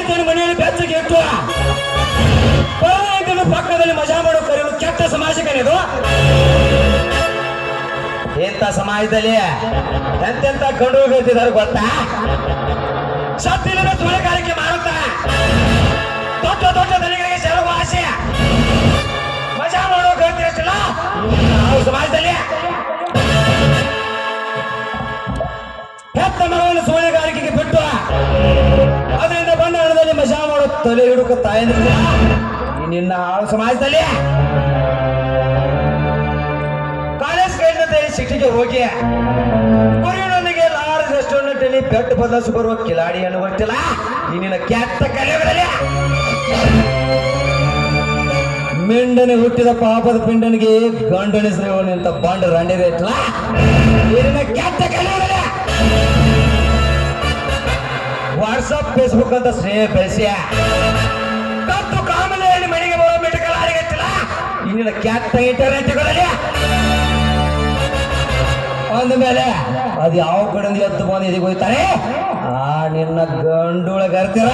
ಹೆಂಡತಿಯನ್ನು ಮನೆಯಲ್ಲಿ ಬೆಚ್ಚಗೆ ಇಟ್ಟು ಪಕ್ಕದಲ್ಲಿ ಮಜಾ ಮಾಡೋ ಕರೆಯಲು ಕೆಟ್ಟ ಸಮಾಜಕನೇದು. ಇಂಥ ಸಮಾಜದಲ್ಲಿ ಎಂತೆಂತ ಗಂಡು ಹೇಳ್ತಿದ್ದಾರೆ ಗೊತ್ತಾ? ಸತ್ತಿಲ್ಲದ ತುಳಿಗಾರಿಕೆ ಮಾಡುತ್ತಾ ದೊಡ್ಡ ದೊಡ್ಡ ದನಿಗಳಿಗೆ ಸೆಲವು ಆಸೆ ಮಜಾ ಮಾಡೋ ಹೇಳ್ತಿರಷ್ಟಿಲ್ಲ ನಾವು ಸಮಾಜದಲ್ಲಿ. ಹೆತ್ತ ಮಗಳನ್ನು ಸುವರ್ಣಗಾರಿಕೆಗೆ ಬಿಟ್ಟು ಅದರಿಂದ ಬಂದ ಹಣದಲ್ಲಿ ಮಜಾ ಮಾಡೋ ತಲೆ ಹಿಡುಕ ತಾಯಂದ್ರ ನಿನ್ನ ಆಳು ಸಮಾಜದಲ್ಲಿ. ಕಾಲೇಜ್ ಕೈದಂತೆ ಶಿಕ್ಷೆಗೆ ಹೋಗಿ ಗುರಿಯೊಂದಿಗೆ ಲಾರ್ಜ್ ರೆಸ್ಟೋರೆಂಟ್ ಅಲ್ಲಿ ಬೆಟ್ ಬದಲಿಸಿ ಬರುವ ಕಿಲಾಡಿಯನ್ನು ಗೊತ್ತಿಲ್ಲ ನಿನ್ನ ಕೆಟ್ಟ ಕಲೆಗಳಲ್ಲಿ. ಮೆಂಡನೆ ಹುಟ್ಟಿದ ಪಾಪದ ಪಿಂಡನಿಗೆ ಗಂಡನಿಸ್ರೇವನು ಅಂತ ಬಂಡ ರಂಡಿದೆ ಇಟ್ಲ ನಿನ್ನ ಕೆಟ್ಟ ಕಲೆಗಳಲ್ಲಿ. ವಾಟ್ಸಪ್ ಫೇಸ್ಬುಕ್ ಅಂತ ಸ್ನೇಹ ಬೆಳೆಸಿ ಕತ್ತು ಕಾಮಲೆಯಲ್ಲಿ ಮನೆಗೆ ಬರೋ ಮೆಡಿಕಲ್ ಆರಿಗತ್ತಿಲ್ಲ ಇನ್ನಿನ ಕೆಟ್ಟ ಇಂಟರ್ನೆಟ್ಗಳಲ್ಲಿ. ಅಂದ ಮೇಲೆ ಅದು ಯಾವ ಕಡೆಯಿಂದ ಎತ್ತು ಬಂದು ಇದಕ್ಕೆ ಹೋಗ್ತಾರೆ ಆ ನಿನ್ನ ಗಂಡುಳ ಗರ್ತೀರ.